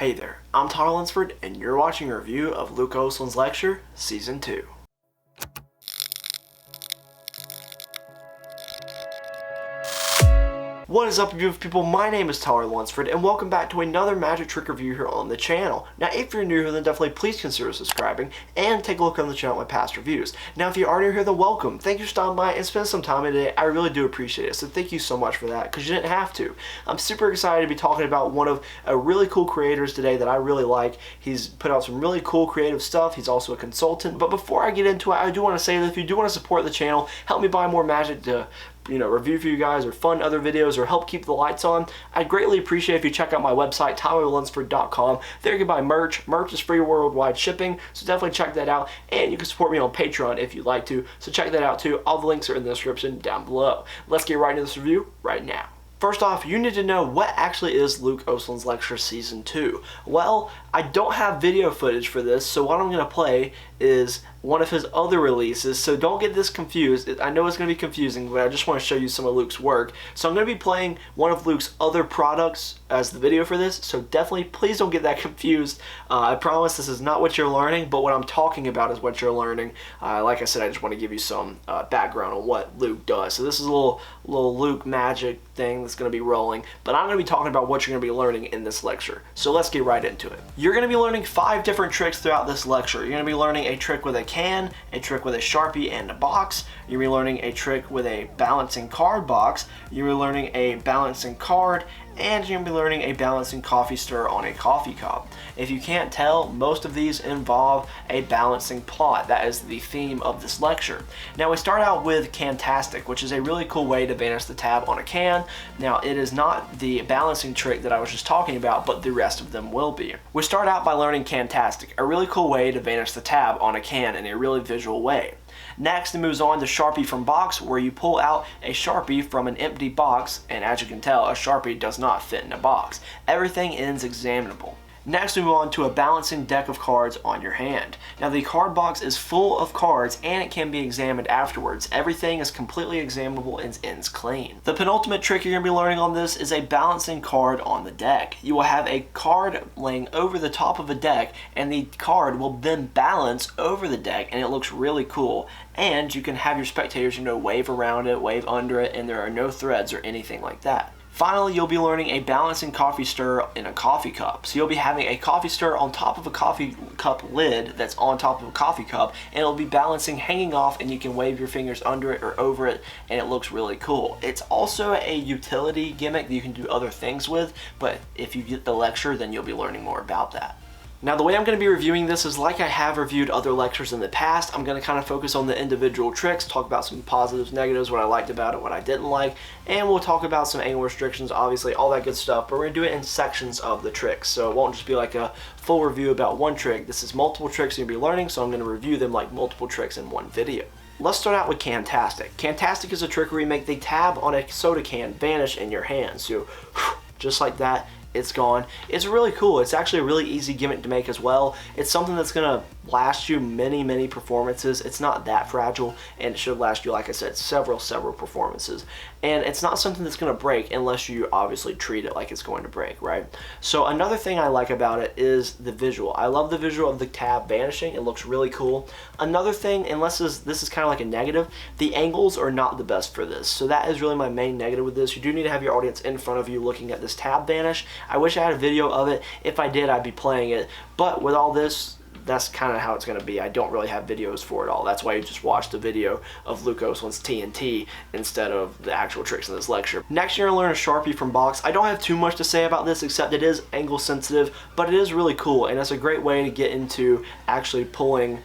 Hey there, I'm Tyler Lunsford, and you're watching a review of Luke Oseland's lecture, Season 2. What is up, beautiful people? My name is Tyler Lunsford, and welcome back to another magic trick review here on the channel. Now, if you're new here, then definitely please consider subscribing and take a look on the channel at my past reviews. Now, if you are new here, then welcome. Thank you for stopping by and spending some time today. I really do appreciate it, so thank you so much for that, because you didn't have to. I'm super excited to be talking about one of really cool creators today that I really like. He's put out some really cool creative stuff. He's also a consultant. But before I get into it, I do want to say that if you do want to support the channel, help me buy more magic to review for you guys or fund other videos or help keep the lights on, I'd greatly appreciate if you check out my website, tylerlunsford.com. There you can buy merch. Merch is free worldwide shipping, so definitely check that out. And you can support me on Patreon if you'd like to, so check that out too. All the links are in the description down below. Let's get right into this review right now. First off, you need to know what actually is Luke Oseland's lecture Season 2. Well, I don't have video footage for this, so what I'm going to play is one of his other releases, so don't get this confused. I know it's going to be confusing, but I just want to show you some of Luke's work. So I'm going to be playing one of Luke's other products as the video for this, so definitely please don't get that confused. I promise this is not what you're learning, but what I'm talking about is what you're learning. Like I said, I just want to give you some background on what Luke does. So this is a little Luke magic thing that's going to be rolling, but I'm going to be talking about what you're going to be learning in this lecture. So let's get right into it. You're going to be learning 5 different tricks throughout this lecture. You're going to be learning a trick with a can, a trick with a Sharpie and a box. You're going to be learning a trick with a balancing card box. You're going to be learning a balancing card, and you're going to be learning a balancing coffee stir on a coffee cup. If you can't tell, most of these involve a balancing plot. That is the theme of this lecture. Now we start out with Cantastic, which is a really cool way to vanish the tab on a can. Now it is not the balancing trick that I was just talking about, but the rest of them will be. We start out by learning Cantastic, a really cool way to vanish the tab on a can in a really visual way. Next, it moves on to Sharpie from box, where you pull out a Sharpie from an empty box, and as you can tell, a Sharpie does not fit in a box. Everything ends examinable. Next, we move on to a balancing deck of cards on your hand. Now, the card box is full of cards and it can be examined afterwards. Everything is completely examinable and ends clean. The penultimate trick you're going to be learning on this is a balancing card on the deck. You will have a card laying over the top of a deck, and the card will then balance over the deck, and it looks really cool. And you can have your spectators, wave around it, wave under it, and there are no threads or anything like that. Finally, you'll be learning a balancing coffee stir in a coffee cup. So you'll be having a coffee stir on top of a coffee cup lid that's on top of a coffee cup, and it'll be balancing, hanging off, and you can wave your fingers under it or over it, and it looks really cool. It's also a utility gimmick that you can do other things with, but if you get the lecture, then you'll be learning more about that. Now, the way I'm going to be reviewing this is like I have reviewed other lectures in the past. I'm going to kind of focus on the individual tricks, talk about some positives, negatives, what I liked about it, what I didn't like, and we'll talk about some angle restrictions, obviously, all that good stuff, but we're going to do it in sections of the tricks, so it won't just be like a full review about one trick. This is multiple tricks you'll be learning, so I'm going to review them like multiple tricks in one video. Let's start out with Cantastic. Cantastic is a trick where you make the tab on a soda can vanish in your hand, so just like that. It's gone. It's really cool. It's actually a really easy gimmick to make as well. It's something that's going to last you many performances. It's not that fragile, and it should last you, like I said, several performances. And it's not something that's going to break unless you obviously treat it like it's going to break, right? So another thing I like about it is the visual. I love the visual of the tab vanishing. It looks really cool. Another thing, unless this is kind of like a negative, the angles are not the best for this. So that is really my main negative with this. You do need to have your audience in front of you looking at this tab vanish. I wish I had a video of it. If I did, I'd be playing it. But with all this, that's kind of how it's going to be. I don't really have videos for it all. That's why you just watched a video of Luke Oseland's TNT instead of the actual tricks in this lecture. Next, you're going to learn a Sharpie from box. I don't have too much to say about this except it is angle sensitive, but it is really cool, and it's a great way to get into actually pulling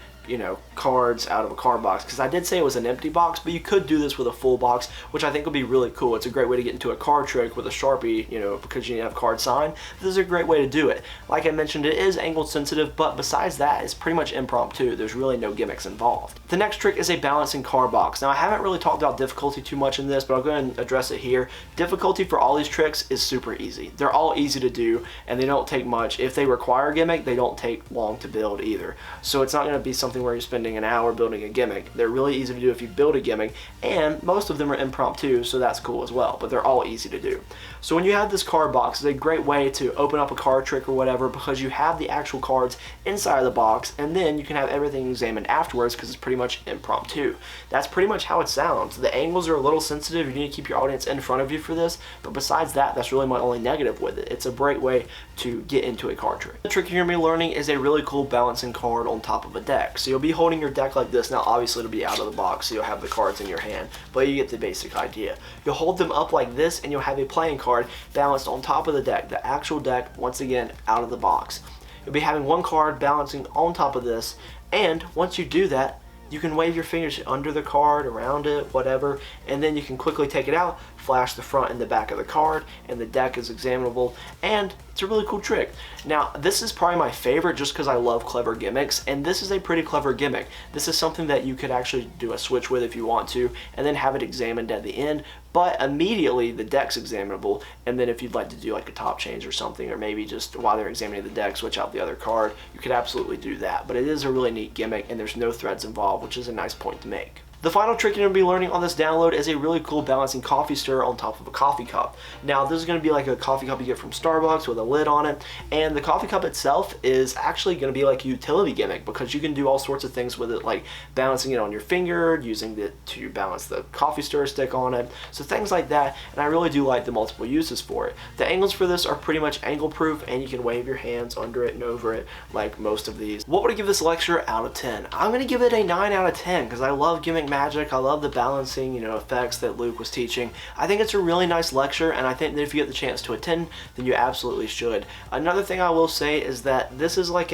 cards out of a card box, because I did say it was an empty box, but you could do this with a full box, which I think would be really cool. It's a great way to get into a card trick with a Sharpie, because you need to have card sign. This is a great way to do it. Like I mentioned, it is angle sensitive, but besides that, it's pretty much impromptu. There's really no gimmicks involved. The next trick is a balancing card box. Now, I haven't really talked about difficulty too much in this, but I'll go ahead and address it here. Difficulty for all these tricks is super easy. They're all easy to do, and they don't take much. If they require a gimmick, they don't take long to build either. So it's not going to be something something where you're spending an hour building a gimmick. They're really easy to do if you build a gimmick, and most of them are impromptu, so that's cool as well, but they're all easy to do. So when you have this card box, it's a great way to open up a card trick or whatever, because you have the actual cards inside of the box, and then you can have everything examined afterwards because it's pretty much impromptu. That's pretty much how it sounds. The angles are a little sensitive. You need to keep your audience in front of you for this, but besides that, that's really my only negative with it. It's a great way to get into a card trick. The trick you're going to be learning is a really cool balancing card on top of a deck. So you'll be holding your deck like this. Now obviously it'll be out of the box, so you'll have the cards in your hand, but you get the basic idea. You'll hold them up like this, and you'll have a playing card balanced on top of the deck, the actual deck, once again out of the box. You'll be having one card balancing on top of this, and once you do that, you can wave your fingers under the card, around it, whatever, and then you can quickly take it out, flash the front and the back of the card, and the deck is examinable, and it's a really cool trick. Now, this is probably my favorite just because I love clever gimmicks, and this is a pretty clever gimmick. This is something that you could actually do a switch with if you want to, and then have it examined at the end, but immediately the deck's examinable, and then if you'd like to do like a top change or something, or maybe just while they're examining the deck, switch out the other card, you could absolutely do that. But it is a really neat gimmick, and there's no threads involved, which is a nice point to make. The final trick you're going to be learning on this download is a really cool balancing coffee stirrer on top of a coffee cup. Now this is going to be like a coffee cup you get from Starbucks with a lid on it, and the coffee cup itself is actually going to be like a utility gimmick because you can do all sorts of things with it, like balancing it on your finger, using it to balance the coffee stirrer stick on it, so things like that, and I really do like the multiple uses for it. The angles for this are pretty much angle proof, and you can wave your hands under it and over it like most of these. What would I give this lecture out of 10? I'm going to give it a 9 out of 10 because I love gimmick magic. I love the balancing, effects that Luke was teaching. I think it's a really nice lecture, and I think that if you get the chance to attend, then you absolutely should. Another thing I will say is that this is like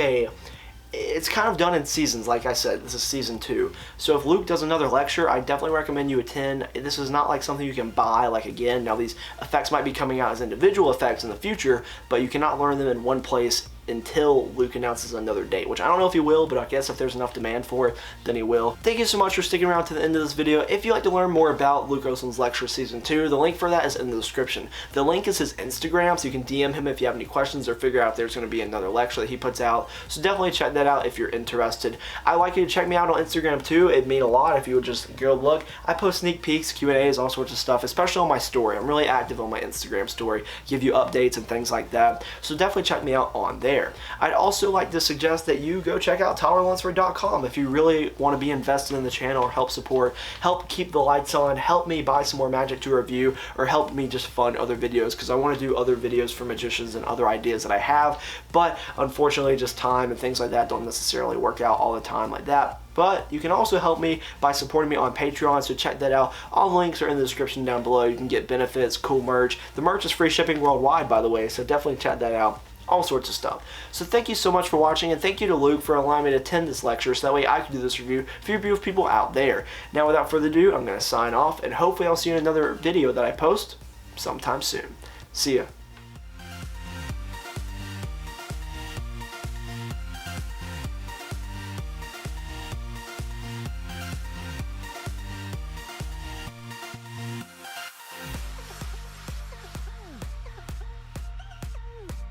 it's kind of done in seasons. Like I said, this is season 2. So if Luke does another lecture, I definitely recommend you attend. This is not like something you can buy, like again, now these effects might be coming out as individual effects in the future, but you cannot learn them in one place until Luke announces another date, which I don't know if he will, but I guess if there's enough demand for it, then he will. Thank you so much for sticking around to the end of this video. If you'd like to learn more about Luke Oseland's lecture season 2, the link for that is in the description. The link is his Instagram, so you can DM him if you have any questions or figure out if there's going to be another lecture that he puts out. So definitely check that out if you're interested. I'd like you to check me out on Instagram too. It'd mean a lot if you would just go look. I post sneak peeks, Q&As, all sorts of stuff, especially on my story. I'm really active on my Instagram story, give you updates and things like that. So definitely check me out on there. I'd also like to suggest that you go check out TylerLunsford.com if you really want to be invested in the channel or help support, help keep the lights on, help me buy some more magic to review, or help me just fund other videos, because I want to do other videos for magicians and other ideas that I have, but unfortunately just time and things like that don't necessarily work out all the time like that. But you can also help me by supporting me on Patreon, so check that out. All the links are in the description down below. You can get benefits, cool merch. The merch is free shipping worldwide, by the way, so definitely check that out. All sorts of stuff. So thank you so much for watching, and thank you to Luke for allowing me to attend this lecture so that way I can do this review for you beautiful people out there. Now without further ado, I'm going to sign off, and hopefully I'll see you in another video that I post sometime soon. See ya.